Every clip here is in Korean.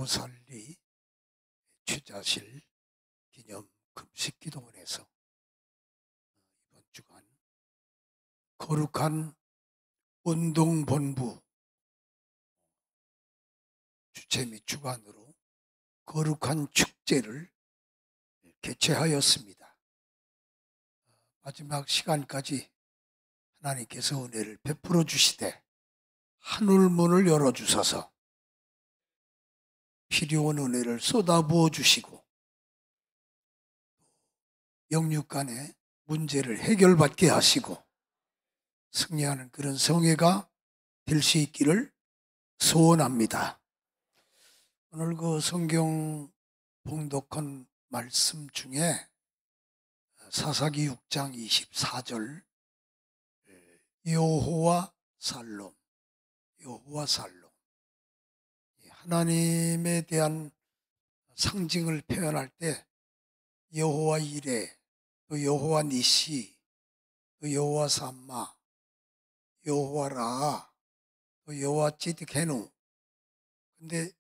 오살리 취자실 기념 금식기도원에서 이번 주간 거룩한 운동본부 주최 및 주관으로 거룩한 축제를 개최하였습니다. 마지막 시간까지 하나님께서 은혜를 베풀어 주시되 하늘문을 열어주셔서 필요한 은혜를 쏟아부어 주시고 영육 간의 문제를 해결받게 하시고 승리하는 그런 성회가 될 수 있기를 소원합니다. 오늘 그 성경 봉독한 말씀 중에 사사기 6장 24절 여호와 살롬 하나님에 대한 상징을 표현할 때 여호와 이레, 또 여호와 니시, 또 여호와 삼마, 여호와 라, 또 여호와 찌드케누, 근데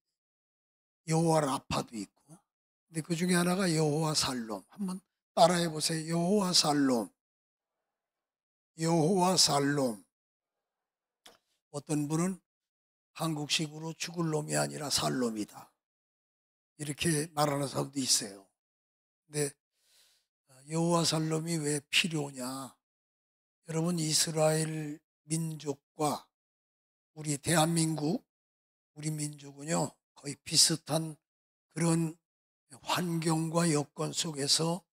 여호와 라파도 있고, 근데 그 중에 하나가 여호와 살롬. 한번 따라해 보세요. 여호와 살롬. 여호와 살롬. 어떤 분은 한국식으로 죽을 놈이 아니라 살롬이다, 이렇게 말하는 사람도 있어요. 근데 여호와 살롬이 왜 필요하냐? 여러분, 이스라엘 민족과 우리 대한민국, 우리 민족은요 거의 비슷한 그런 환경과 여건 속에서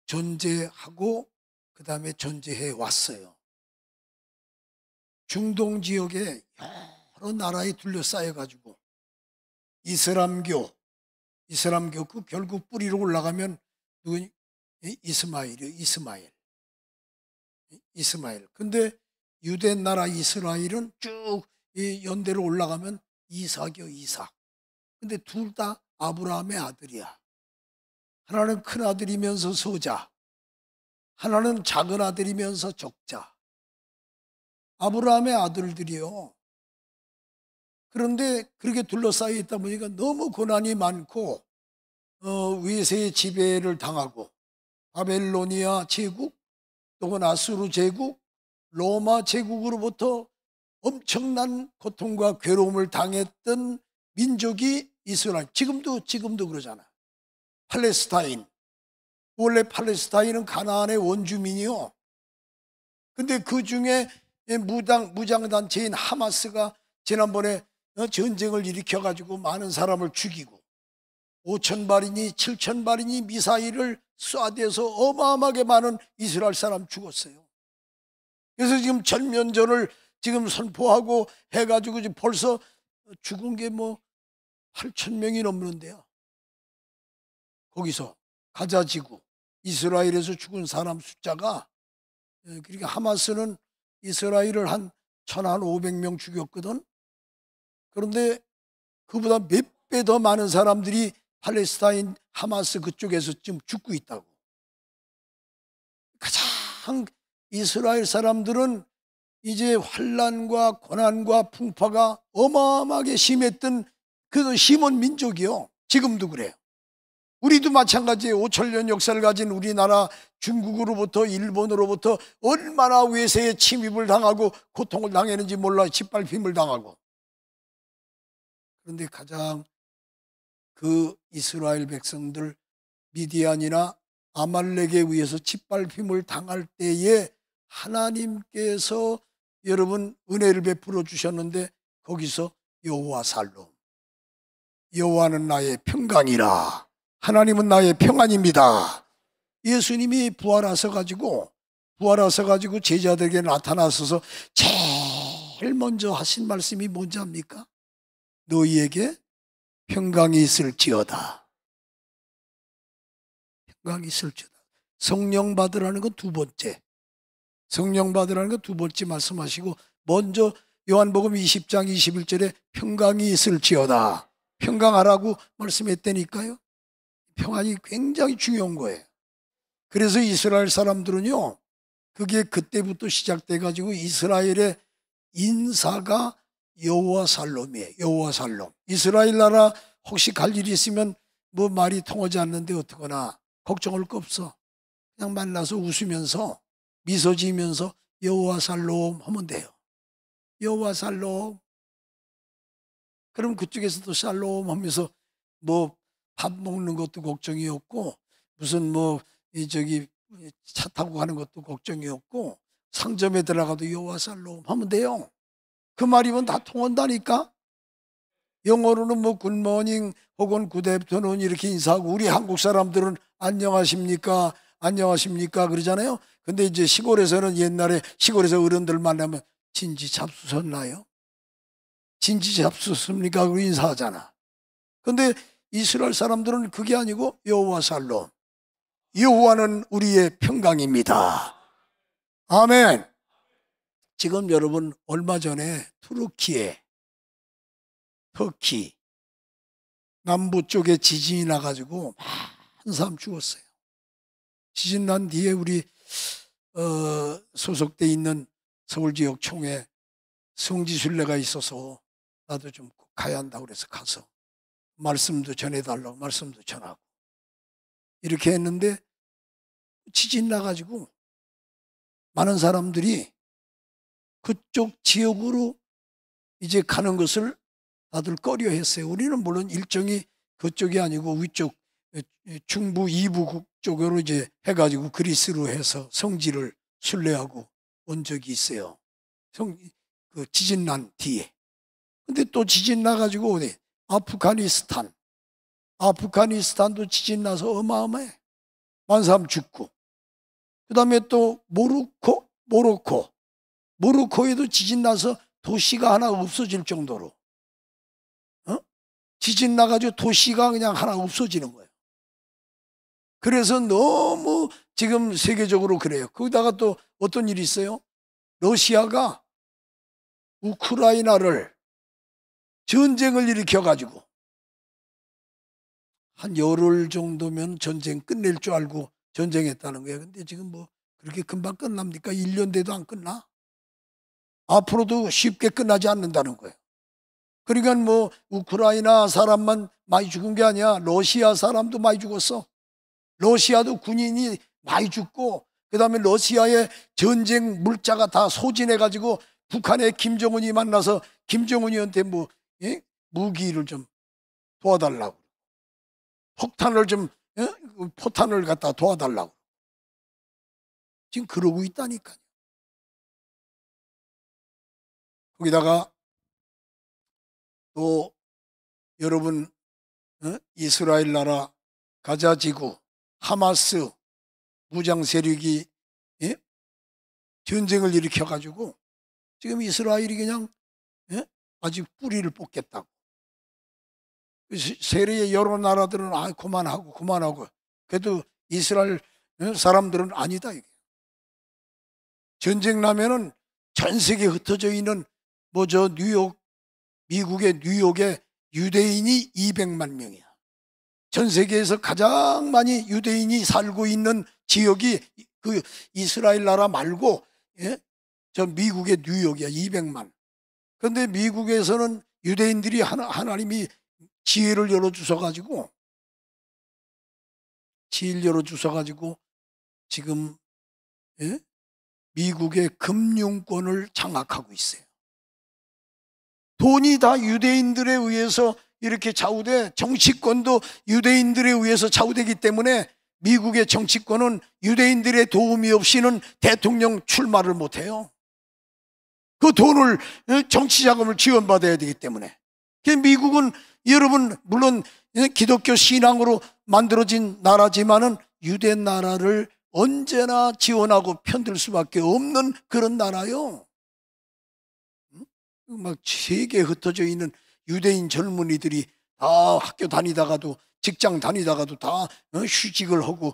존재하고 그 다음에 존재해 왔어요. 중동 지역에 여러 나라에 둘러싸여 가지고 이슬람교 그 결국 뿌리로 올라가면 누구? 이스마일. 근데 유대 나라 이스라엘은 쭉 연대로 올라가면 이삭. 근데 둘 다 아브라함의 아들이야. 하나는 큰 아들이면서 소자, 하나는 작은 아들이면서 적자. 아브라함의 아들들이요. 그런데 그렇게 둘러싸여 있다 보니까 너무 고난이 많고 외세의 지배를 당하고 바벨로니아 제국, 또는 아수르 제국, 로마 제국으로부터 엄청난 고통과 괴로움을 당했던 민족이 이스라엘. 지금도 그러잖아. 팔레스타인. 원래 팔레스타인은 가나안의 원주민이요. 근데 그 중에 무장단체인 하마스가 지난번에 전쟁을 일으켜가지고 많은 사람을 죽이고 5,000발이니 7,000발이니 미사일을 쏴대서 어마어마하게 많은 이스라엘 사람 죽었어요. 그래서 지금 전면전을 지금 선포하고 해가지고 지금 벌써 죽은 게 8,000명이 넘는데요. 거기서 가자지구 이스라엘에서 죽은 사람 숫자가, 그러니까 하마스는 이스라엘을 한 1,500명 죽였거든. 그런데 그보다 몇 배 더 많은 사람들이 팔레스타인 하마스 그쪽에서 지금 죽고 있다고. 가장 이스라엘 사람들은 이제 환난과 고난과 풍파가 어마어마하게 심했던 그 심은 민족이요. 지금도 그래요. 우리도 마찬가지예요. 5,000년 역사를 가진 우리나라, 중국으로부터 일본으로부터 얼마나 외세의 침입을 당하고 고통을 당했는지 몰라요. 짓밟힘을 당하고. 그런데 가장 그 이스라엘 백성들 미디안이나 아말렉에 의해서 짓밟힘을 당할 때에 하나님께서 여러분 은혜를 베풀어 주셨는데 거기서 여호와 살롬, 여호와는 나의 평강이라, 하나님은 나의 평안입니다. 예수님이 부활하셔 가지고 제자들에게 나타나셔서 제일 먼저 하신 말씀이 뭔지 압니까? 너희에게 평강이 있을지어다. 평강이 있을지어다. 성령 받으라는 건 두 번째. 성령 받으라는 건 두 번째 말씀하시고, 먼저 요한복음 20장 21절에 평강이 있을지어다. 평강하라고 말씀했다니까요. 평안이 굉장히 중요한 거예요. 그래서 이스라엘 사람들은요, 그게 그때부터 시작돼 가지고 이스라엘의 인사가 여호와 살롬이에요. 여호와 살롬. 이스라엘 나라 혹시 갈 일이 있으면 뭐 말이 통하지 않는데 어떡하나 걱정할 거 없어. 그냥 만나서 웃으면서 미소 지으면서 여호와 살롬 하면 돼요. 여호와 살롬. 그럼 그쪽에서도 샬롬 하면서 뭐 밥 먹는 것도 걱정이 없고 무슨 뭐 저기 차 타고 가는 것도 걱정이 없고 상점에 들어가도 여호와 살롬 하면 돼요. 그 말이면 다 통한다니까. 영어로는 뭐 굿모닝 혹은 굿애프터눈 이렇게 인사하고 우리 한국 사람들은 안녕하십니까 안녕하십니까 그러잖아요. 근데 이제 시골에서는 옛날에 시골에서 어른들 만나면 진지 잡수셨나요? 진지 잡수습니까? 그러고 인사하잖아. 근데 이스라엘 사람들은 그게 아니고 여호와 살롬. 여호와는 우리의 평강입니다. 아멘. 지금 여러분 얼마 전에 터키 남부 쪽에 지진이 나가지고 많은 사람 죽었어요. 지진 난 뒤에 우리 소속돼 있는 서울지역총회 성지순례가 있어서 나도 좀 가야 한다고 그래서 가서 말씀도 전해달라고 말씀도 전하고 이렇게 했는데 지진 나가지고 많은 사람들이 그쪽 지역으로 이제 가는 것을 다들 꺼려 했어요. 우리는 물론 일정이 그쪽이 아니고 위쪽 중부 이부 쪽으로 이제 해가지고 그리스로 해서 성지를 순례하고 온 적이 있어요. 그 지진 난 뒤에. 근데 또 지진 나가지고 어디? 아프가니스탄도 지진 나서 어마어마해. 많은 사람 죽고. 그 다음에 또 모로코에도 지진 나서 도시가 하나 없어질 정도로 지진 나가지고 도시가 그냥 하나 없어지는 거예요. 그래서 너무 지금 세계적으로 그래요. 거기다가 또 어떤 일이 있어요? 러시아가 우크라이나를 전쟁을 일으켜가지고 한 열흘 정도면 전쟁 끝낼 줄 알고 전쟁했다는 거예요. 근데 지금 뭐 그렇게 금방 끝납니까? 1년 돼도 안 끝나? 앞으로도 쉽게 끝나지 않는다는 거예요. 그러니까 뭐 우크라이나 사람만 많이 죽은 게 아니야. 러시아 사람도 많이 죽었어. 러시아도 군인이 많이 죽고 그다음에 러시아의 전쟁 물자가 다 소진해가지고 북한의 김정은이 만나서 김정은이한테 뭐 무기를 좀 도와달라고 폭탄을 좀 포탄을 갖다 도와달라고 지금 그러고 있다니까요. 거기다가 또 여러분 이스라엘 나라 가자 지구 하마스 무장 세력이 전쟁을 일으켜가지고 지금 이스라엘이 그냥 아직 뿌리를 뽑겠다고. 세계의 여러 나라들은 그만하고 그래도 이스라엘 사람들은 아니다 이게. 전쟁 나면은 전 세계에 흩어져 있는 뭐 저 미국의 뉴욕에 유대인이 200만 명이야. 전 세계에서 가장 많이 유대인이 살고 있는 지역이 그 이스라엘 나라 말고 저 미국의 뉴욕이야. 200만. 그런데 미국에서는 유대인들이 하나님이 지혜를 열어주셔가지고 지금 미국의 금융권을 장악하고 있어요. 돈이 다 유대인들에 의해서 이렇게 좌우돼 정치권도 유대인들에 의해서 좌우되기 때문에 미국의 정치권은 유대인들의 도움이 없이는 대통령 출마를 못해요. 그 돈을 정치 자금을 지원받아야 되기 때문에 미국은 여러분 물론 기독교 신앙으로 만들어진 나라지만은 유대 나라를 언제나 지원하고 편들 수밖에 없는 그런 나라요. 막 세계에 흩어져 있는 유대인 젊은이들이 다 학교 다니다가도 직장 다니다가도 다 휴직을 하고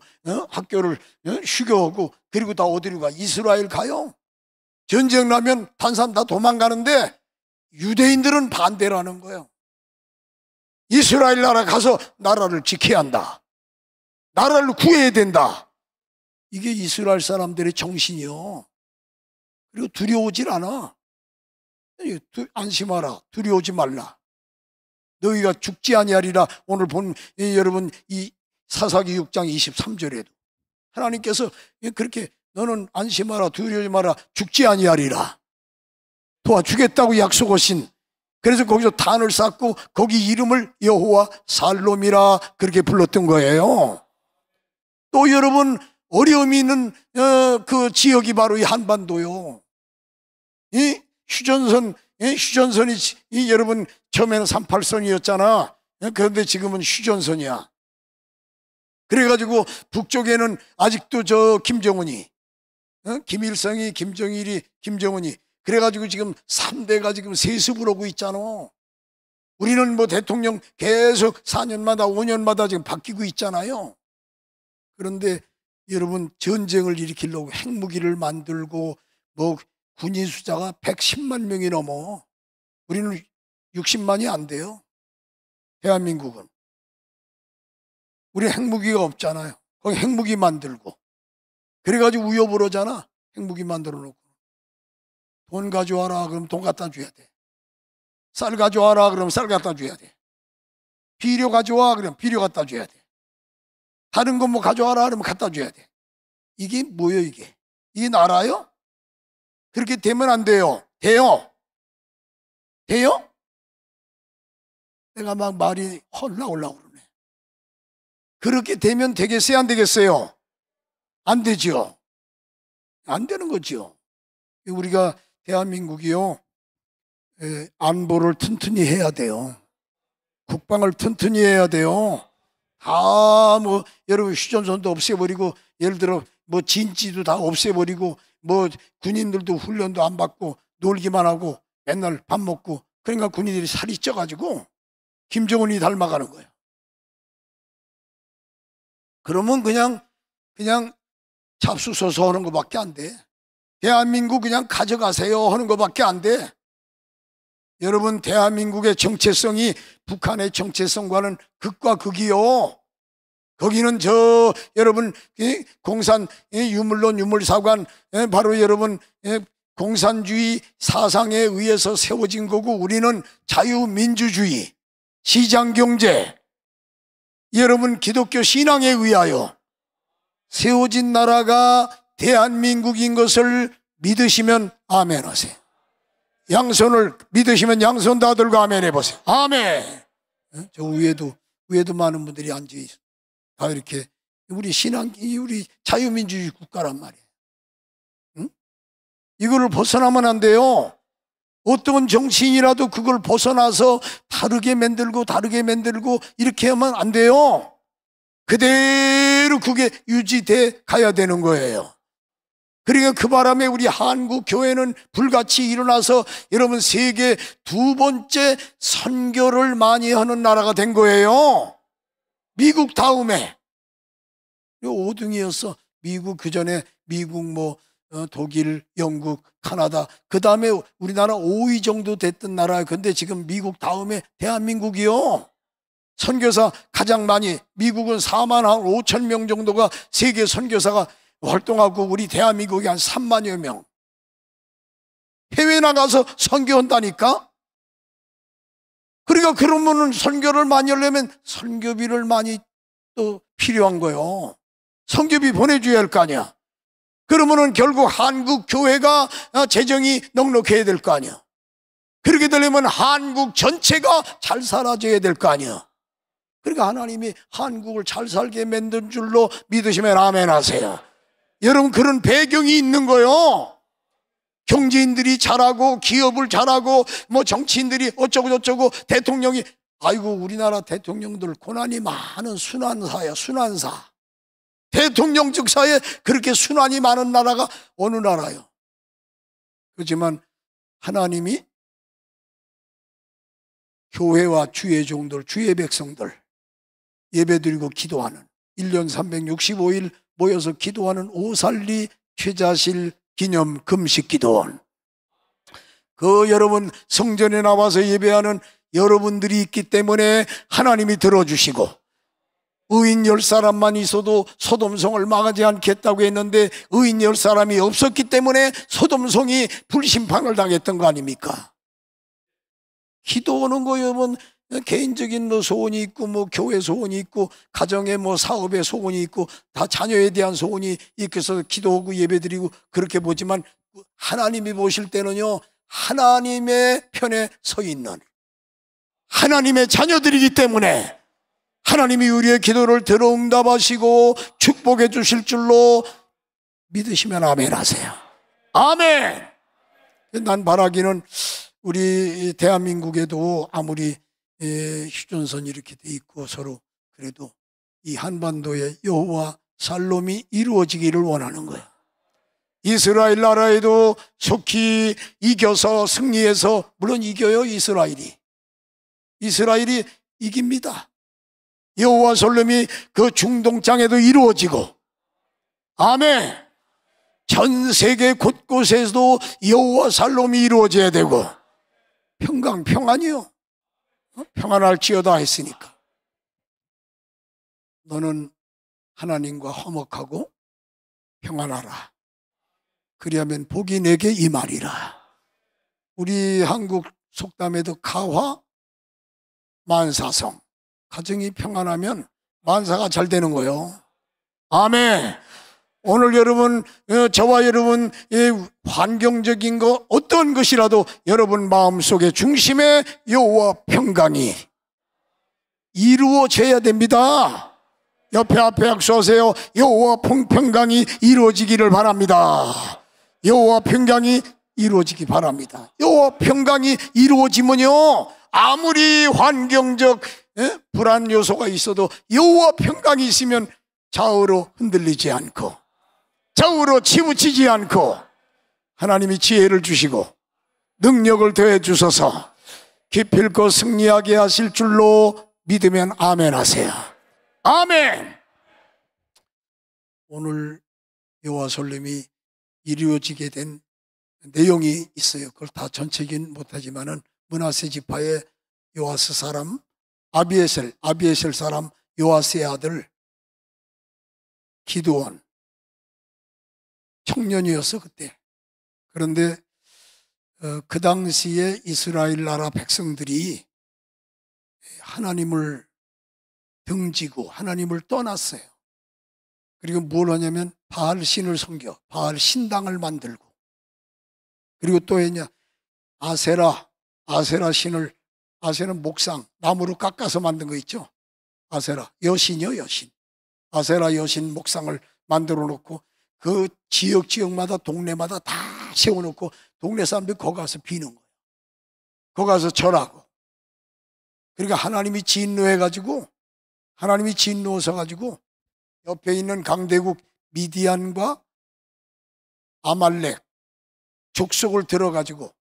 학교를 휴교하고 그리고 다 어디로 가? 이스라엘 가요. 전쟁 나면 단 사람 다 도망가는데 유대인들은 반대라는 거예요. 이스라엘 나라 가서 나라를 지켜야 한다. 나라를 구해야 된다. 이게 이스라엘 사람들의 정신이요. 그리고 두려워질 않아. 안심하라. 두려워하지 말라. 너희가 죽지 아니하리라. 오늘 본 여러분 이 사사기 6장 23절에도 하나님께서 그렇게 너는 안심하라, 두려워하지 마라, 죽지 아니하리라 도와주겠다고 약속하신, 그래서 거기서 단을 쌓고 거기 이름을 여호와 살롬이라 그렇게 불렀던 거예요. 또 여러분 어려움이 있는 그 지역이 바로 이 한반도요. 이 휴전선이 여러분 처음에는 38선이었잖아. 그런데 지금은 휴전선이야. 그래가지고 북쪽에는 아직도 저 김정은이, 김일성이, 김정일이, 김정은이, 그래가지고 지금 3대가 지금 세습을 하고 있잖아. 우리는 뭐 대통령 계속 4년마다 5년마다 지금 바뀌고 있잖아요. 그런데 여러분 전쟁을 일으키려고 핵무기를 만들고 뭐 군인 숫자가 110만 명이 넘어. 우리는 60만이 안 돼요. 대한민국은. 우리 핵무기가 없잖아요. 거기 핵무기 만들고. 그래가지고 위협을 하잖아. 핵무기 만들어 놓고. 돈 가져와라 그러면 돈 갖다 줘야 돼. 쌀 가져와라 그러면 쌀 갖다 줘야 돼. 비료 가져와 그러면 비료 갖다 줘야 돼. 다른 거 뭐 가져와라 그러면 갖다 줘야 돼. 이게 뭐예요 이게? 이게 나라요? 그렇게 되면 안 돼요. 돼요? 돼요? 내가 막 말이 헐나올라고 그러네. 그렇게 되면 되겠어요? 안 되겠어요? 안 되죠. 안 되는 거죠. 우리가 대한민국이요, 안보를 튼튼히 해야 돼요. 국방을 튼튼히 해야 돼요. 뭐 여러분 휴전선도 없애버리고, 예를 들어 뭐 진지도 다 없애버리고, 뭐 군인들도 훈련도 안 받고 놀기만 하고 맨날 밥 먹고, 그러니까 군인들이 살이 쪄가지고 김정은이 닮아가는 거예요. 그러면 그냥 잡수서서 하는 것밖에 안 돼. 대한민국 그냥 가져가세요 하는 것밖에 안 돼. 여러분 대한민국의 정체성이 북한의 정체성과는 극과 극이요. 거기는 여러분 공산 유물론 유물사관, 바로 여러분 공산주의 사상에 의해서 세워진 거고, 우리는 자유민주주의 시장경제, 여러분 기독교 신앙에 의하여 세워진 나라가 대한민국인 것을 믿으시면 아멘 하세요. 양손을 믿으시면 양손 다 들고 아멘 해보세요. 아멘. 저 위에도 많은 분들이 앉아있어요. 다 이렇게 우리 신앙이 우리 자유민주주의 국가란 말이에요. 응? 이거를 벗어나면 안 돼요. 어떤 정치인이라도 그걸 벗어나서 다르게 만들고 이렇게 하면 안 돼요. 그대로 그게 유지돼 가야 되는 거예요. 그러니까 그 바람에 우리 한국 교회는 불같이 일어나서 여러분 세계 2번째 선교를 많이 하는 나라가 된 거예요. 미국 다음에. 5등이었어. 미국, 그 전에 미국 독일, 영국, 카나다, 그 다음에 우리나라 5위 정도 됐던 나라예요. 근데 지금 미국 다음에 대한민국이요. 선교사 가장 많이, 미국은 4만 5천 명 정도가 세계 선교사가 활동하고, 우리 대한민국이 한 3만여 명. 해외 나가서 선교한다니까? 그러니까 그러면은 선교를 많이 하려면 선교비를 많이 또 필요한 거예요. 선교비 보내줘야 할 거 아니야. 그러면은 결국 한국 교회가 재정이 넉넉해야 될 거 아니야. 그렇게 되려면 한국 전체가 잘 살아져야 될 거 아니야. 그러니까 하나님이 한국을 잘 살게 만든 줄로 믿으시면 아멘 하세요. 여러분 그런 배경이 있는 거요. 경제인들이 잘하고 기업을 잘하고 뭐 정치인들이 어쩌고 저쩌고, 대통령이, 아이고 우리나라 대통령들 고난이 많은 순환사야. 순환사. 대통령 즉사에 그렇게 순환이 많은 나라가 어느 나라요? 그렇지만 하나님이 교회와 주의 종들, 주의 백성들 예배드리고 기도하는 1년 365일 모여서 기도하는 오살리 최자실 기념 금식 기도원, 그 여러분 성전에 나와서 예배하는 여러분들이 있기 때문에 하나님이 들어주시고, 의인 10사람만 있어도 소돔성을 막지 않겠다고 했는데 의인 10사람이 없었기 때문에 소돔성이 불심판을 당했던 거 아닙니까? 기도하는 거 여러분 개인적인 뭐 소원이 있고 뭐 교회 소원이 있고 가정의 뭐 사업의 소원이 있고 다 자녀에 대한 소원이 있어서 기도하고 예배드리고 그렇게 보지만 하나님이 보실 때는요, 하나님의 편에 서 있는 하나님의 자녀들이기 때문에 하나님이 우리의 기도를 들어 응답하시고 축복해 주실 줄로 믿으시면 아멘 하세요. 아멘. 난 바라기는 우리 대한민국에도 아무리 휴전선이 이렇게 돼 있고 서로 그래도 이 한반도의 여호와 샬롬이 이루어지기를 원하는 거예요. 이스라엘 나라에도 속히 이겨서 승리해서, 물론 이겨요. 이스라엘이 이깁니다. 여호와 샬롬이 그 중동 땅에도 이루어지고, 아멘. 전 세계 곳곳에서도 여호와 샬롬이 이루어져야 되고, 평안이요. 평안할지어다 했으니까. 너는 하나님과 화목하고 평안하라. 그리하면 복이 내게 임하리라. 우리 한국 속담에도 가화 만사성, 가정이 평안하면 만사가 잘 되는 거예요. 아멘. 오늘 여러분, 저와 여러분 환경적인 거 어떤 것이라도 여러분 마음속에 중심에 여호와 평강이 이루어져야 됩니다. 옆에 앞에 약속하세요. 여호와 평강이 이루어지기를 바랍니다. 여호와 평강이 이루어지기 바랍니다. 여호와 평강이 이루어지면요, 아무리 환경적 불안 요소가 있어도 여호와 평강이 있으면 좌우로 흔들리지 않고 좌우로 치우치지 않고 하나님이 지혜를 주시고 능력을 더해 주셔서 기필코 승리하게 하실 줄로 믿으면 아멘 하세요. 아멘. 오늘 여호와 샬롬이 이루어지게 된 내용이 있어요. 그걸 다 전체긴 못하지만은 므낫세 지파의 요아스 사람 아비에셀 사람 요아스의 아들 기드온 청년이었어 그때. 그런데 그 당시에 이스라엘 나라 백성들이 하나님을 등지고 하나님을 떠났어요. 그리고 뭘 하냐면 바알 신을 섬겨 바알 신당을 만들고, 그리고 또 했냐, 아세라 신을, 아세라는 목상 나무로 깎아서 만든 거 있죠. 아세라 여신이요, 여신. 아세라 여신 목상을 만들어 놓고 그 지역마다 동네마다 다 세워놓고 동네 사람들이 거기 가서 비는 거예요. 거기 가서 절하고. 그러니까 하나님이 진노해서 가지고 옆에 있는 강대국 미디안과 아말렉 족속을 들어가지고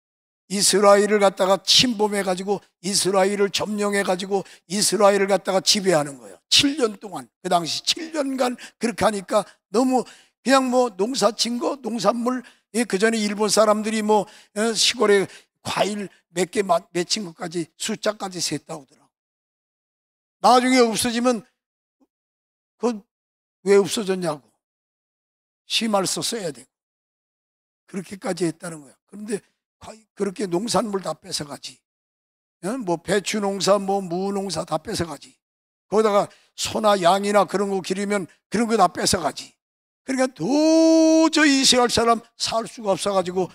이스라엘을 갖다가 침범해가지고 이스라엘을 점령해가지고 이스라엘을 갖다가 지배하는 거예요. 7년 동안, 그 당시 7년간 그렇게 하니까 너무 그냥 뭐 농사 친 거, 농산물, 그 전에 일본 사람들이 뭐 시골에 과일 몇 개 맺힌 것까지 숫자까지 셌다고 하더라고. 나중에 없어지면 그건 왜 없어졌냐고 심할서 써야 되고 그렇게까지 했다는 거야. 그런데 그렇게 농산물 다 뺏어가지. 뭐 배추 농사, 뭐 무 농사 다 뺏어가지. 거기다가 소나 양이나 그런 거 기르면 그런 거 다 뺏어가지. 그러니까 도저히 이스라엘 사람 살 수가 없어가지고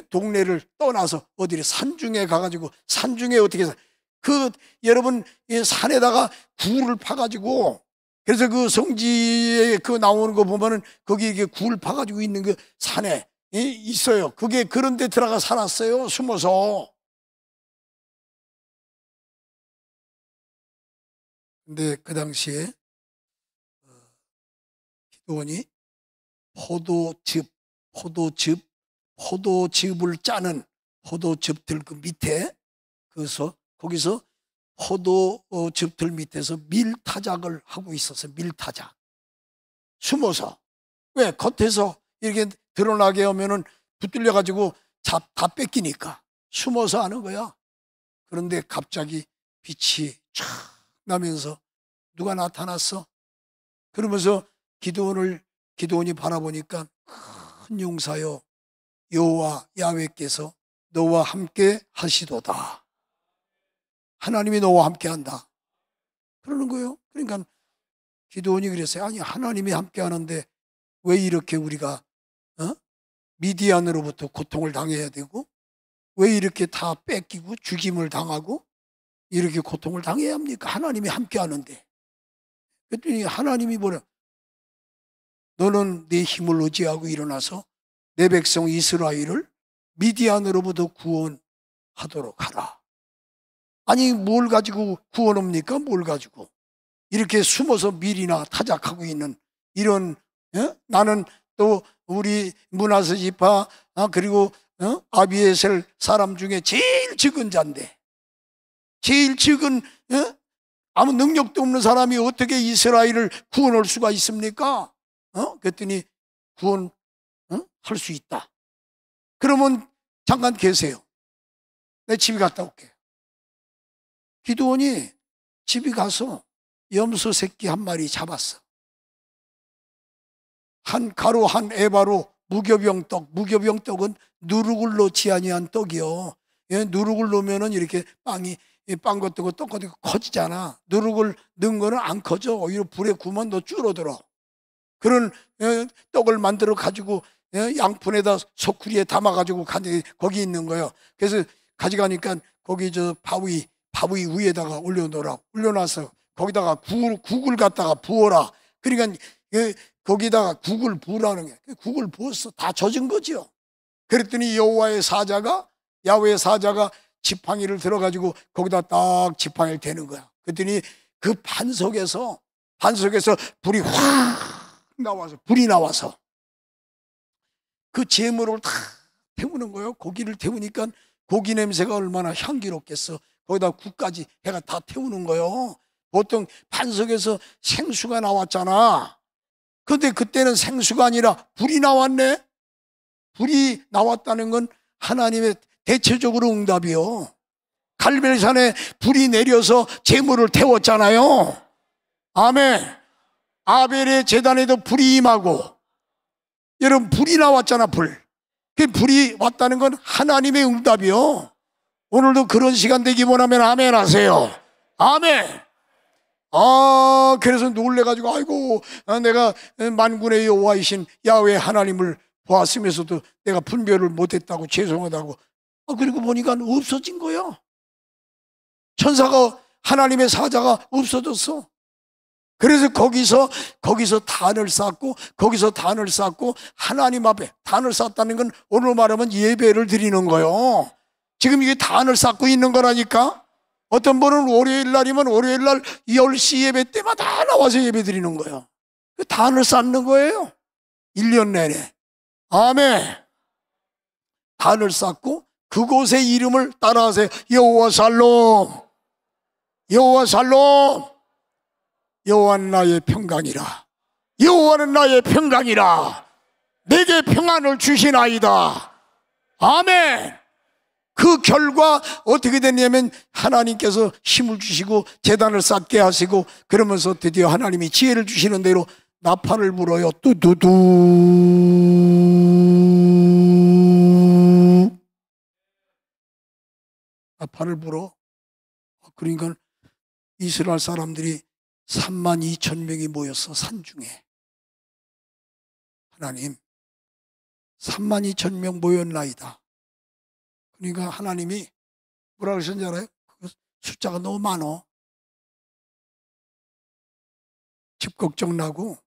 동네를 떠나서 어디를 산중에 가가지고, 산중에 어떻게 해서 여러분 산에다가 굴을 파가지고, 그래서 그 성지에 그 나오는 거 보면은 거기 이게 굴 파가지고 있는 그 산에 있어요. 그게 그런 데 들어가 살았어요, 숨어서. 근데 그 당시에 기드온이 포도즙을 짜는 포도즙들 그 밑에, 거기서 포도즙들 밑에서 밀타작을 하고 있었어요. 밀타작. 숨어서. 왜? 겉에서 이렇게 드러나게 하면은 붙들려가지고 다 뺏기니까 숨어서 하는 거야. 그런데 갑자기 빛이 촥 나면서 누가 나타났어? 그러면서 기드온이 바라보니까, 큰 용사여, 여호와 야훼께서 너와 함께 하시도다. 하나님이 너와 함께한다. 그러는 거예요. 그러니까 기드온이 그랬어요. 아니, 하나님이 함께하는데 왜 이렇게 우리가 미디안으로부터 고통을 당해야 되고, 왜 이렇게 다 뺏기고 죽임을 당하고 이렇게 고통을 당해야 합니까? 하나님이 함께하는데. 그랬더니 하나님이 뭐래? 너는 내 힘을 의지하고 일어나서 내 백성 이스라엘을 미디안으로부터 구원하도록 하라. 아니, 뭘 가지고 구원합니까? 뭘 가지고 이렇게 숨어서 밀이나 타작하고 있는 이런, 나는 또 우리 므낫세 지파, 그리고 아비에셀 사람 중에 제일 적은 자인데, 제일 적은 아무 능력도 없는 사람이 어떻게 이스라엘을 구원할 수가 있습니까? 그랬더니 구원할 수 있다. 그러면 잠깐 계세요. 내 집에 갔다 올게. 기드온이 집에 가서 염소 새끼 한 마리 잡았어. 한 가루 한 에바로 무교병떡. 무교병떡은 누룩을 넣지 아니한 떡이요. 누룩을 넣으면은 이렇게 빵 같은 거 떡 같은 거 커지잖아. 누룩을 넣은 거는 안 커져. 오히려 불에 구우면 너 줄어들어. 그런 떡을 만들어 가지고 양푼에다 소쿠리에 담아 가지고 거기 있는 거예요. 그래서 가져가니까 거기 저 바위 위에다가 올려놓으라. 올려놔서 거기다가 국을 갖다가 부어라. 그러니까 거기다가 국을 부으라는 게, 국을 부었어. 다 젖은 거죠. 그랬더니 야훼의 사자가 지팡이를 들어가지고 거기다 딱 지팡이를 대는 거야. 그랬더니 그 반석에서 불이 나와서 그 재물을 다 태우는 거예요. 고기를 태우니까 고기 냄새가 얼마나 향기롭겠어. 거기다 국까지 해가 다 태우는 거예요. 보통 반석에서 생수가 나왔잖아. 그런데 그때는 생수가 아니라 불이 나왔네. 불이 나왔다는 건 하나님의 대체적으로 응답이요. 갈멜산에 불이 내려서 재물을 태웠잖아요. 아멘. 아벨의 제단에도 불이 임하고, 여러분, 불이 나왔잖아. 그 불이 왔다는 건 하나님의 응답이요. 오늘도 그런 시간 되기 원하면 아멘 하세요. 아멘. 그래서 놀래가지고, 아이고, 내가 만군의 여호와이신 야훼 하나님을 보았으면서도 내가 분별을 못했다고 죄송하다고. 그리고 보니까 없어진 거야. 하나님의 사자가 없어졌어. 그래서 거기서 단을 쌓고 하나님 앞에 단을 쌓았다는 건 오늘 말하면 예배를 드리는 거예요. 지금 이게 단을 쌓고 있는 거라니까. 어떤 분은 월요일 날이면 월요일 날 10시 예배 때마다 나와서 예배 드리는 거예요. 단을 쌓는 거예요. 1년 내내. 아멘. 단을 쌓고 그곳의 이름을 따라하세요. 여호와 살롬, 여호와 살롬. 여호와는 나의 평강이라. 여호와는 나의 평강이라. 내게 평안을 주시나이다. 아멘. 그 결과 어떻게 됐냐면 하나님께서 힘을 주시고 제단을 쌓게 하시고, 그러면서 드디어 하나님이 지혜를 주시는 대로 나팔을 불어요. 뚜두두. 나팔을 불어. 그러니까 이스라엘 사람들이 32,000명이 모였어. 산중에. 하나님, 32,000명 모였나이다. 그러니까 하나님이 뭐라 그러셨는지 알아요? 그 숫자가 너무 많어. 집 걱정 나고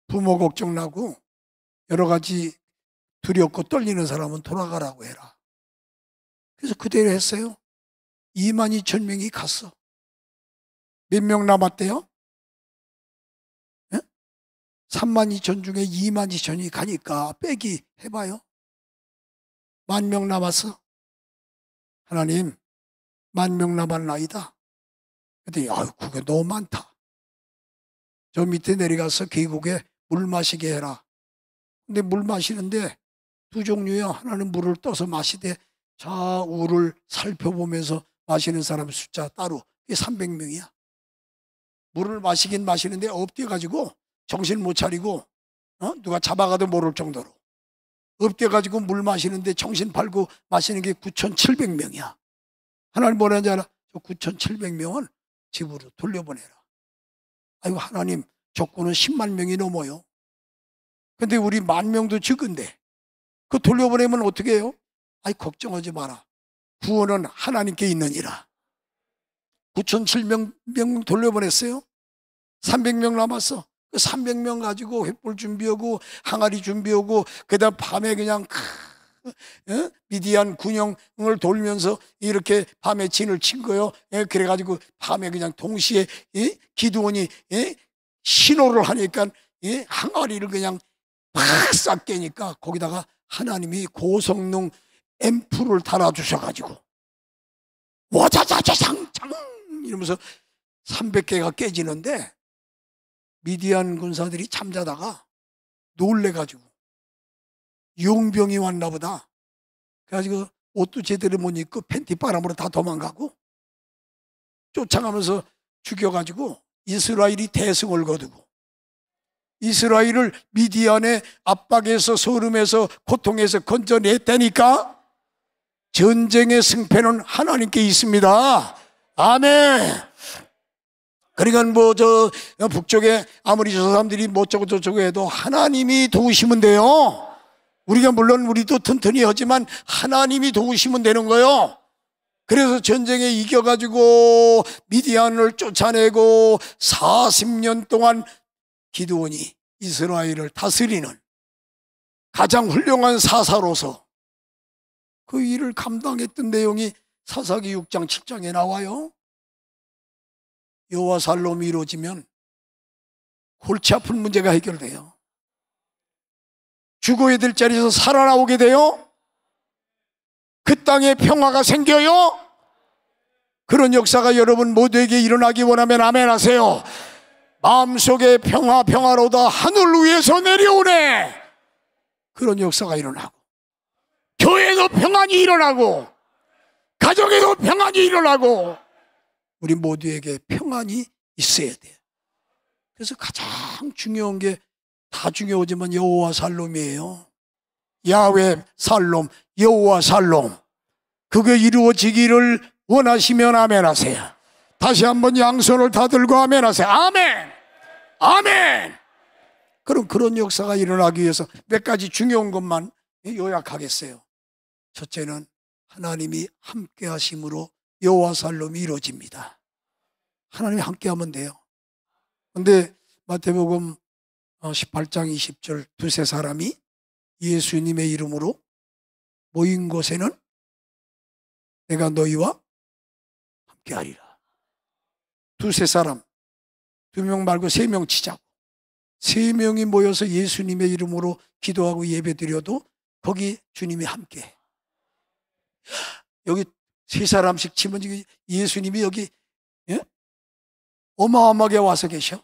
부모 걱정 나고 여러 가지 두렵고 떨리는 사람은 돌아가라고 해라. 그래서 그대로 했어요. 22,000명이 갔어. 몇 명 남았대요? 32,000 중에 22,000이 가니까 빼기 해봐요. 10,000명 남았어. 하나님, 10,000명 남았나이다. 그랬더니 그게 너무 많다. 저 밑에 내려가서 계곡에 물 마시게 해라. 근데 물 마시는데 두 종류야. 하나는 물을 떠서 마시되 좌우를 살펴보면서 마시는 사람 숫자 따로. 이게 300명이야. 물을 마시긴 마시는데 엎드려가지고 정신 못 차리고 누가 잡아가도 모를 정도로 엎드려가지고 물 마시는데 정신 팔고 마시는 게 9,700명이야. 하나님 뭐라는지 알아? 저 9,700명은 집으로 돌려보내라. 아이고, 하나님, 적군은 10만 명이 넘어요. 근데 우리 10,000명도 적은데 그 돌려보내면 어떻게 해요? 아이, 걱정하지 마라. 구원은 하나님께 있느니라. 9,700명 돌려보냈어요. 300명 남았어. 그 300명 가지고 횃불 준비하고 항아리 준비하고 그다음 밤에 그냥 미디안 군영을 돌면서 이렇게 밤에 진을 친 거요. 그래가지고 밤에 그냥 동시에 기드온이 신호를 하니까 항아리를 그냥 팍 깨니까 거기다가 하나님이 고성능 앰프를 달아주셔가지고 와자자자장장 이러면서 300개가 깨지는데 미디안 군사들이 잠자다가 놀래가지고 용병이 왔나 보다. 그래가지고 옷도 제대로 못 입고 팬티 바람으로 다 도망가고 쫓아가면서 죽여가지고 이스라엘이 대승을 거두고 이스라엘을 미디안의 압박에서 소름에서 고통에서 건져냈다니까. 전쟁의 승패는 하나님께 있습니다. 아멘. 그러니까 뭐 저 북쪽에 아무리 저 사람들이 뭐 어쩌고 저쩌고 해도 하나님이 도우시면 돼요. 우리가 물론 우리도 튼튼히 하지만 하나님이 도우시면 되는 거예요. 그래서 전쟁에 이겨가지고 미디안을 쫓아내고 40년 동안 기드온이 이스라엘을 다스리는 가장 훌륭한 사사로서 그 일을 감당했던 내용이 사사기 6장 7장에 나와요. 여호와 살롬이 이루어지면 골치 아픈 문제가 해결돼요. 죽어야 될 자리에서 살아나오게 돼요. 그 땅에 평화가 생겨요. 그런 역사가 여러분 모두에게 일어나기 원하면 아멘 하세요. 마음속에 평화로다 하늘 위에서 내려오네. 그런 역사가 일어나고 교회에도 평안이 일어나고 가정에도 평안이 일어나고 우리 모두에게 평안이 있어야 돼요. 그래서 가장 중요한 게 다 중요하지만 여호와 살롬이에요. 야훼 살롬, 여호와 살롬. 그게 이루어지기를 원하시면 아멘 하세요. 다시 한번 양손을 다 들고 아멘 하세요. 아멘! 아멘! 그럼 그런 역사가 일어나기 위해서 몇 가지 중요한 것만 요약하겠어요. 첫째는 하나님이 함께 하심으로 여호와 살롬이 이루어집니다. 하나님이 함께 하면 돼요. 근데 마태복음 18장 20절 두세 사람이 예수님의 이름으로 모인 곳에는 내가 너희와 함께 하리라. 두세 사람, 2명 말고 3명 치자고. 3명이 모여서 예수님의 이름으로 기도하고 예배드려도 거기 주님이 함께 해. 여기 3사람씩 치면 예수님이 여기 어마어마하게 와서 계셔.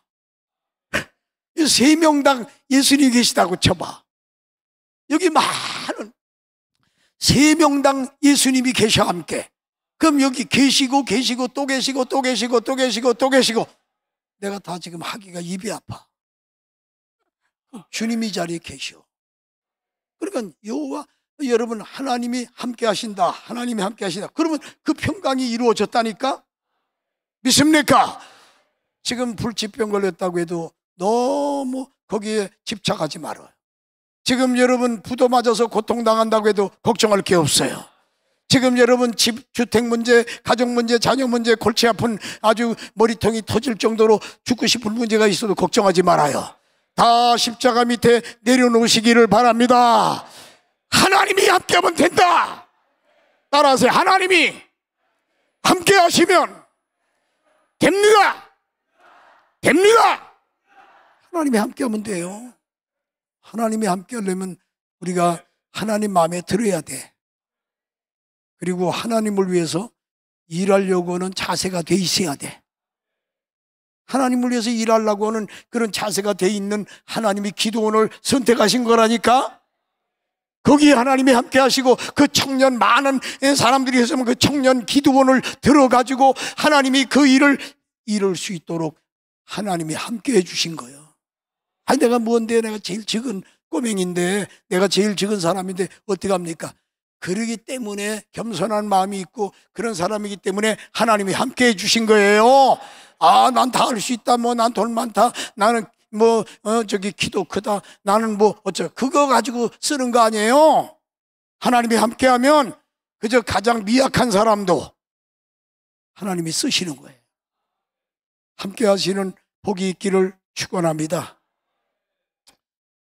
3명당 예수님이 계시다고 쳐봐. 여기 많은 3명당 예수님이 계셔 함께. 그럼 여기 계시고 또 계시고 또 계시고 또 계시고 또 계시고 내가 다 지금 하기가 입이 아파. 주님이 자리에 계셔. 그러니까 여호와 여러분 하나님이 함께 하신다. 하나님이 함께 하신다. 그러면 그 평강이 이루어졌다니까? 믿습니까? 지금 불치병 걸렸다고 해도 너무 거기에 집착하지 말아요. 지금 여러분 부도 맞아서 고통당한다고 해도 걱정할 게 없어요. 지금 여러분 주택 문제, 가정 문제, 자녀 문제, 골치 아픈 아주 머리통이 터질 정도로 죽고 싶은 문제가 있어도 걱정하지 말아요. 다 십자가 밑에 내려놓으시기를 바랍니다. 하나님이 함께하면 된다. 따라하세요. 하나님이 함께 하시면 됩니다. 됩니다. 하나님이 함께하면 돼요. 하나님이 함께하려면 우리가 하나님 마음에 들어야 돼. 그리고 하나님을 위해서 일하려고 하는 자세가 돼 있어야 돼. 하나님을 위해서 일하려고 하는 그런 자세가 돼 있는 하나님이 기도원을 선택하신 거라니까. 거기에 하나님이 함께 하시고 그 청년 많은 사람들이 했으면 그 청년 기도원을 들어가지고 하나님이 그 일을 이룰 수 있도록 하나님이 함께 해주신 거예요. 아니 내가 뭔데, 내가 제일 적은 꼬맹인데, 내가 제일 적은 사람인데 어떻게 합니까? 그러기 때문에 겸손한 마음이 있고 그런 사람이기 때문에 하나님이 함께 해주신 거예요. 아, 난 다 할 수 있다, 뭐 난 돈 많다, 나는 뭐 저기 키도 크다, 나는 뭐 어쩌, 그거 가지고 쓰는 거 아니에요. 하나님이 함께하면 그저 가장 미약한 사람도 하나님이 쓰시는 거예요. 함께하시는 복이 있기를 축원합니다.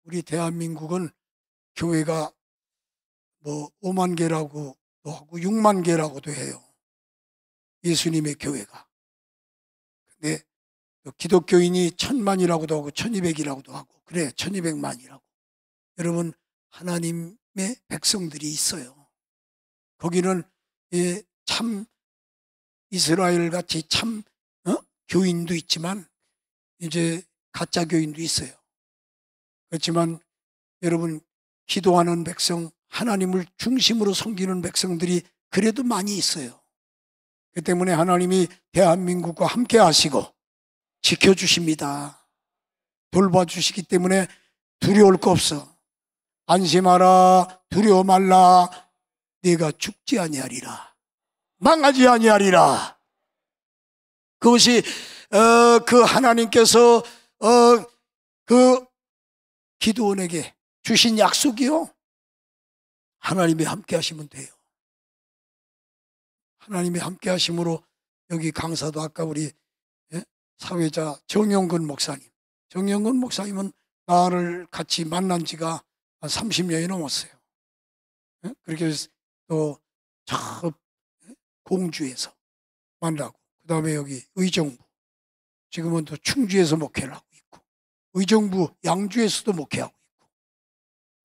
우리 대한민국은 교회가 뭐 5만 개라고도 하고 6만 개라고도 해요. 예수님의 교회가. 근데 기독교인이 1000만이라고도 하고 1200이라고도 하고, 그래 1200만이라고. 여러분, 하나님의 백성들이 있어요. 거기는 참 이스라엘 같이 참 교인도 있지만 이제 가짜 교인도 있어요. 그렇지만 여러분, 기도하는 백성, 하나님을 중심으로 섬기는 백성들이 그래도 많이 있어요. 그 때문에 하나님이 대한민국과 함께 하시고 지켜주십니다. 돌봐주시기 때문에 두려울 거 없어. 안심하라, 두려워 말라. 네가 죽지 아니하리라, 망하지 아니하리라. 그것이 그 하나님께서 그 기드온에게 주신 약속이요. 하나님이 함께 하시면 돼요. 하나님이 함께 하심으로 여기 강사도 아까 우리 사회자 정영근 목사님, 정영근 목사님은 나를 같이 만난 지가 한 30년이 넘었어요. 그렇게 또 저 공주에서 만나고, 그 다음에 여기 의정부, 지금은 또 충주에서 목회를 하고 있고, 의정부 양주에서도 목회하고 있고,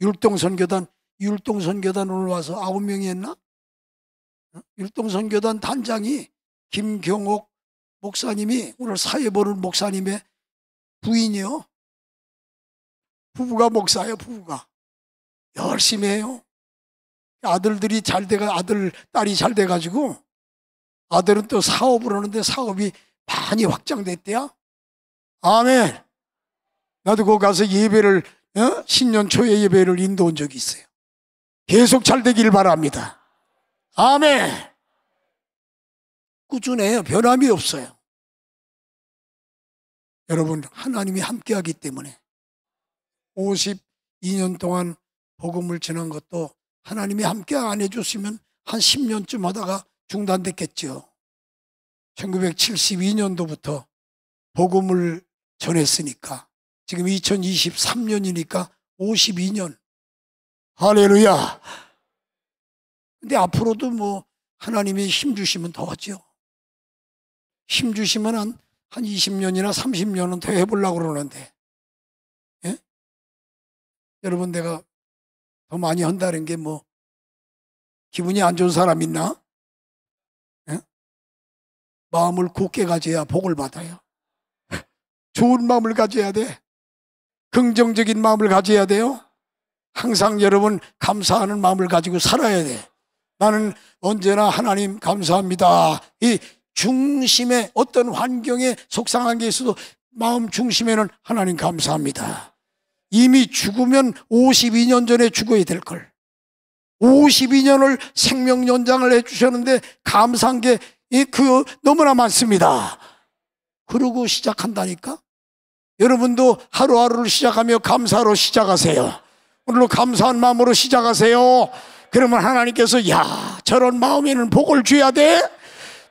율동선교단 오늘 와서 9명이 했나? 율동선교단 단장이 김경옥 목사님이 오늘 사회 보는 목사님의 부인이요. 부부가 목사예요. 부부가 열심히 해요. 아들들이 잘 돼가, 딸이 잘 돼가지고 아들은 또 사업을 하는데 사업이 많이 확장됐대요. 아멘. 나도 거기 가서 예배를 신년 초에 예배를 인도한 적이 있어요. 계속 잘 되길 바랍니다. 아멘. 꾸준해요. 변함이 없어요. 여러분, 하나님이 함께하기 때문에 52년 동안 복음을 전한 것도 하나님이 함께 안 해줬으면 한 10년쯤 하다가 중단됐겠죠. 1972년도부터 복음을 전했으니까 지금 2023년이니까 52년. 할렐루야. 근데 앞으로도 뭐 하나님이 힘 주시면 더 하죠. 힘 주시면 한 20년이나 30년은 더 해보려고 그러는데, 예? 여러분, 내가 더 많이 한다는 게 뭐 기분이 안 좋은 사람 있나? 예? 마음을 굳게 가져야 복을 받아요. 좋은 마음을 가져야 돼. 긍정적인 마음을 가져야 돼요. 항상 여러분 감사하는 마음을 가지고 살아야 돼. 나는 언제나 하나님 감사합니다. 이 중심에 어떤 환경에 속상한 게 있어도 마음 중심에는 하나님 감사합니다. 이미 죽으면 52년 전에 죽어야 될 걸 52년을 생명 연장을 해주셨는데 감사한 게 너무나 많습니다. 그러고 시작한다니까. 여러분도 하루하루를 시작하며 감사로 시작하세요. 오늘도 감사한 마음으로 시작하세요. 그러면 하나님께서 야, 저런 마음에는 복을 줘야 돼.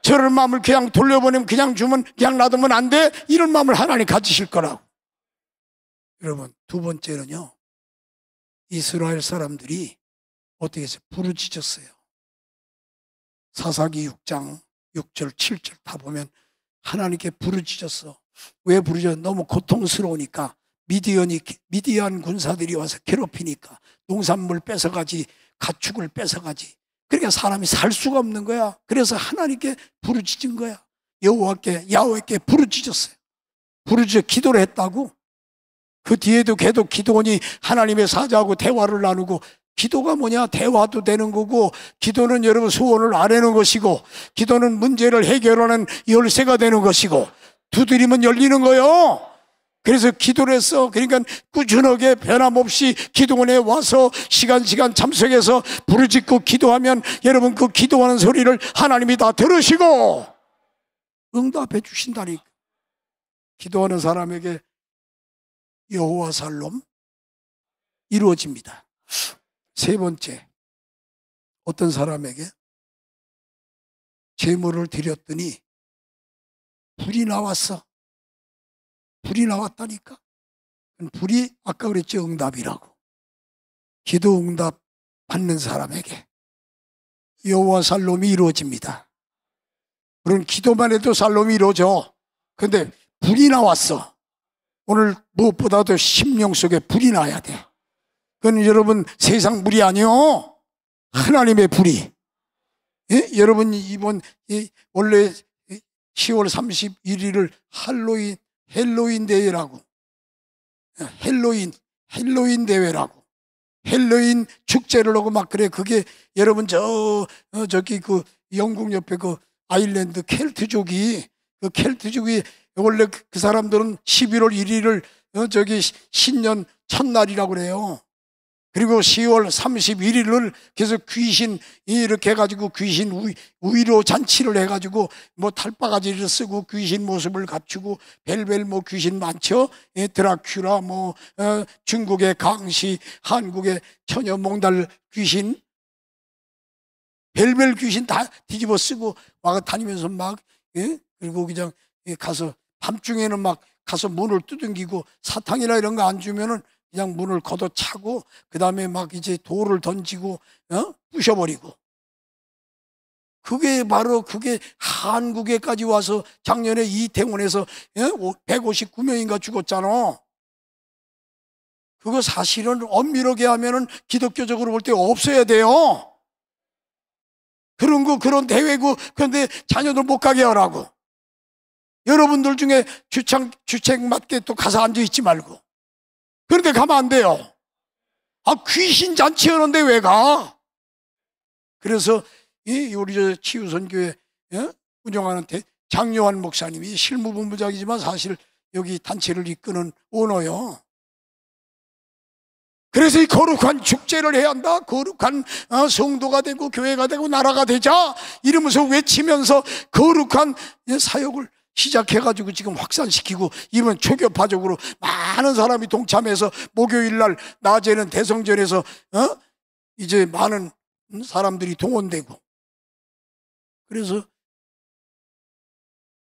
저런 마음을 그냥 돌려보내면, 그냥 주면, 그냥 놔두면 안 돼. 이런 마음을 하나님 가지실 거라고. 여러분, 두 번째는요, 이스라엘 사람들이 어떻게 해서 부르짖었어요. 사사기 6장 6절 7절 다 보면 하나님께 부르짖었어. 왜 부르짖었어? 너무 고통스러우니까. 미디안 군사들이 와서 괴롭히니까 농산물 뺏어가지, 가축을 뺏어가지. 그러니까 사람이 살 수가 없는 거야. 그래서 하나님께 부르짖은 거야. 야훼께 부르짖었어요. 부르짖어 기도를 했다고. 그 뒤에도 계속 기도원이 하나님의 사자하고 대화를 나누고, 기도가 뭐냐? 대화도 되는 거고, 기도는 여러분 소원을 아뢰는 것이고, 기도는 문제를 해결하는 열쇠가 되는 것이고, 두드리면 열리는 거요. 그래서 기도를 했어. 그러니까 꾸준하게 변함없이 기도원에 와서 시간 참석해서 부르짖고 기도하면 여러분 그 기도하는 소리를 하나님이 다 들으시고 응답해 주신다니까. 기도하는 사람에게 여호와 살롬 이루어집니다. 세 번째, 어떤 사람에게 제물을 드렸더니 불이 나왔어. 불이 나왔다니까. 불이 아까 그랬죠, 응답이라고. 기도 응답 받는 사람에게 여호와 살롬이 이루어집니다. 물론 기도만 해도 살롬이 이루어져. 근데 불이 나왔어. 오늘 무엇보다도 심령 속에 불이 나야 돼. 그건 여러분 세상 불이 아니요, 하나님의 불이. 예? 여러분 이번 원래 10월 31일을 헬로윈 대회라고, 헬로윈 대회라고, 헬로윈 축제를 하고 막 그래. 그게 여러분 저기 그 영국 옆에 그 아일랜드 켈트족이 원래 그 사람들은 11월 1일을 저기 신년 첫날이라고 그래요. 그리고 10월 31일을 계속 귀신 이렇게 해가지고 귀신 우위로 잔치를 해가지고 뭐 탈바가지를 쓰고 귀신 모습을 갖추고 벨벨 뭐 귀신 많죠. 드라큘라 뭐 중국의 강시, 한국의 처녀 몽달 귀신, 벨벨 귀신 다 뒤집어 쓰고 막 다니면서 막 그리고 그냥 가서 밤중에는 막 가서 문을 두둥기고 사탕이나 이런 거 안 주면은 그냥 문을 걷어차고 그 다음에 막 이제 돌을 던지고 부셔버리고. 그게 바로 그게 한국에까지 와서 작년에 이태원에서 159명인가 죽었잖아. 그거 사실은 엄밀하게 하면은 기독교적으로 볼 때 없어야 돼요. 그런 거 그런 대회고. 그런데 자녀들 못 가게 하라고. 여러분들 중에 주책 맞게 또 가서 앉아 있지 말고. 그런데 가면 안 돼요. 귀신 잔치 하는데 왜 가? 그래서 우리 저 치유선교회 운영하는 장요한 목사님이 실무본부장이지만 사실 여기 단체를 이끄는 오너요. 그래서 이 거룩한 축제를 해야 한다. 거룩한 성도가 되고 교회가 되고 나라가 되자 이러면서 외치면서 거룩한 사역을 시작해가지고 지금 확산시키고, 이번 초교파적으로 많은 사람이 동참해서 목요일날 낮에는 대성전에서 이제 많은 사람들이 동원되고, 그래서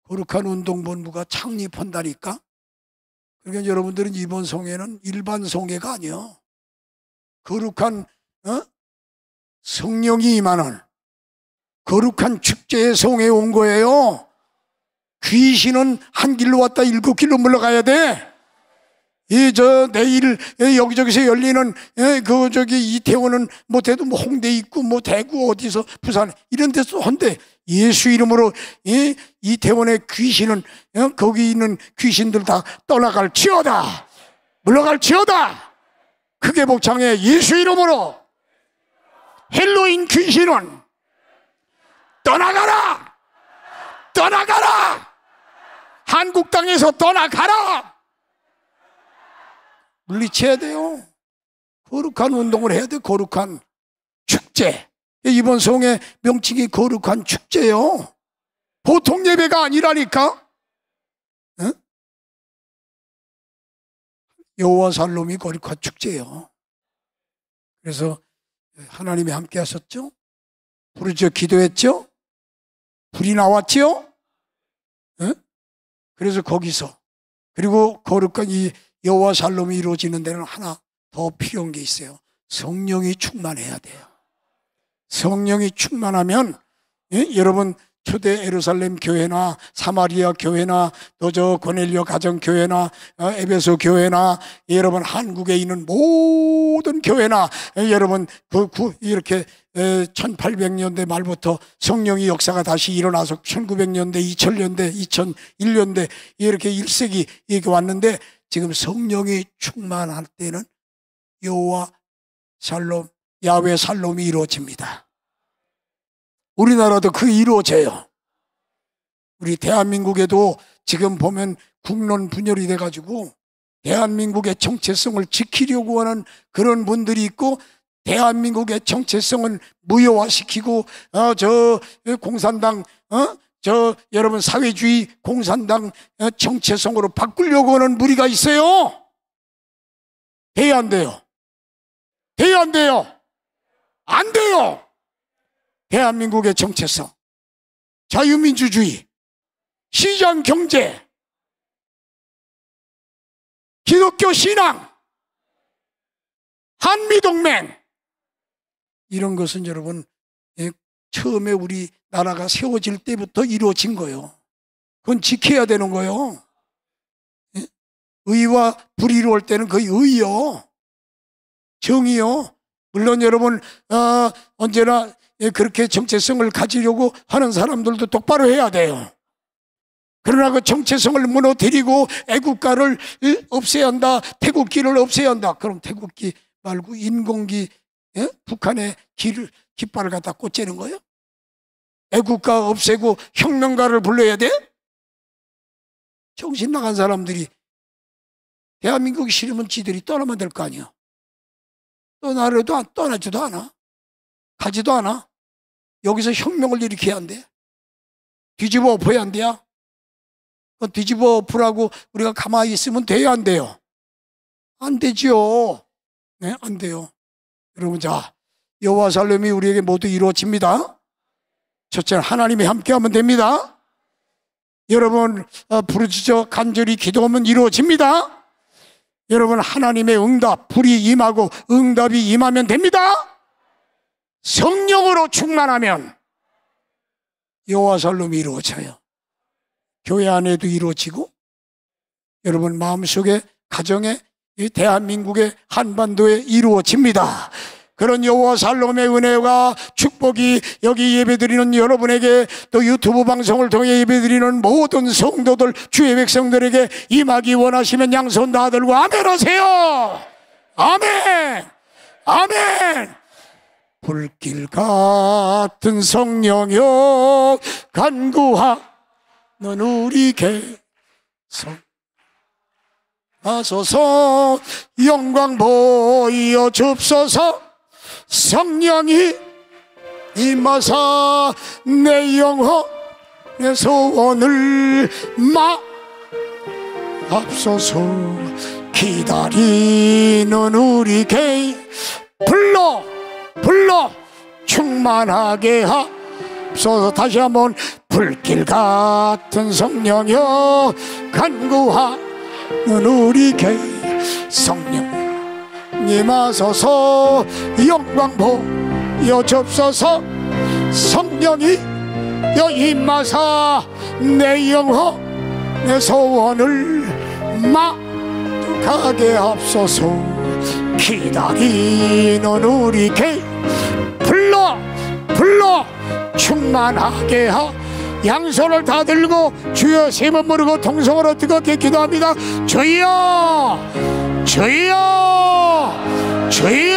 거룩한 운동본부가 창립한다니까. 그러니까 여러분들은 이번 성회는 일반 성회가 아니요, 거룩한 성령이 임하는 거룩한 축제의 성회에 온 거예요. 귀신은 한 길로 왔다 7길로 물러가야 돼. 내일 여기저기서 열리는 이태원은 못해도 뭐 홍대 있고 뭐 대구 어디서 부산 이런 데서 한데, 예수 이름으로 이태원의 귀신은 거기 있는 귀신들 다 떠나갈지어다, 물러갈지어다. 크게 복창해. 예수 이름으로 헬로윈 귀신은 떠나가라, 떠나가라. 한국 땅에서 떠나가라. 물리쳐야 돼요. 거룩한 운동을 해야 돼. 거룩한 축제. 이번 성의 명칭이 거룩한 축제요. 보통 예배가 아니라니까. 여호와 살롬이 거룩한 축제요. 그래서 하나님이 함께 하셨죠. 부르짖어 기도했죠. 불이 나왔죠. 그래서 거기서, 그리고 거룩한 이 여호와 살롬이 이루어지는 데는 하나 더 필요한 게 있어요. 성령이 충만해야 돼요. 성령이 충만하면 여러분 초대 예루살렘 교회나 사마리아 교회나 또 저 고넬료 가정 교회나 에베소 교회나 여러분 한국에 있는 모든 교회나 여러분 이렇게 1800년대 말부터 성령의 역사가 다시 일어나서 1900년대, 2000년대, 2001년대 이렇게 1세기 이렇게 왔는데, 지금 성령이 충만할 때는 여호와 살롬, 야훼 살롬이 이루어집니다. 우리나라도 그 이루어져요. 우리 대한민국에도 지금 보면 국론 분열이 돼가지고 대한민국의 정체성을 지키려고 하는 그런 분들이 있고, 대한민국의 정체성을 무효화시키고 저 공산당 여러분 사회주의 공산당 정체성으로 바꾸려고 하는 무리가 있어요. 돼야 안 돼요? 돼야 안 돼요? 안 돼요. 대한민국의 정체성, 자유민주주의, 시장경제, 기독교 신앙, 한미동맹, 이런 것은 여러분 처음에 우리 나라가 세워질 때부터 이루어진 거예요. 그건 지켜야 되는 거예요. 의와 불이 이루어올 때는 거의 의요, 정의요. 물론 여러분 언제나 그렇게 정체성을 가지려고 하는 사람들도 똑바로 해야 돼요. 그러나 그 정체성을 무너뜨리고 애국가를 없애야 한다, 태국기를 없애야 한다. 그럼 태국기 말고 인공기, 북한의 깃발을 갖다 꽂자는 거예요? 애국가 없애고 혁명가를 불러야 돼? 정신 나간 사람들이 대한민국이 싫으면 지들이 떠나면 될 거 아니야. 떠나지도 않아. 가지도 않아. 여기서 혁명을 일으켜야 한대. 뒤집어 엎어야 한대야. 뒤집어 엎으라고 우리가 가만히 있으면 돼야 안 돼요? 안 되지요. 네, 안 돼요. 여러분, 자, 여호와 살렘이 우리에게 모두 이루어집니다. 첫째는 하나님이 함께하면 됩니다. 여러분 부르짖어 간절히 기도하면 이루어집니다. 여러분 하나님의 응답, 불이 임하고 응답이 임하면 됩니다. 성령으로 충만하면 여호와 살렘이 이루어져요. 교회 안에도 이루어지고, 여러분 마음속에, 가정에, 이 대한민국의 한반도에 이루어집니다. 그런 여호와 살렘의 은혜와 축복이 여기 예배드리는 여러분에게, 또 유튜브 방송을 통해 예배드리는 모든 성도들, 주의 백성들에게 임하기 원하시면 양손 다 들고 아멘 하세요. 아멘, 아멘. 불길 같은 성령여 간구하는 우리 개성 하소서. 영광 보여 줍소서. 성령이 임하사 내 영혼의 소원을 앞서서 기다리는 우리 개인 불러 충만하게 하소서. 다시 한번 불길 같은 성령여 간구하는 우리 개인 성령 임하소서. 영광 보여 줍소서. 성령이 임하사 내 영혼의 소원을 만족하게 하소서. 기다리는 우리 개 불러 충만하게 양손을 다 들고 주여 세 번 부르고 통성으로 뜨겁게 기도합니다. 주여 주여 주여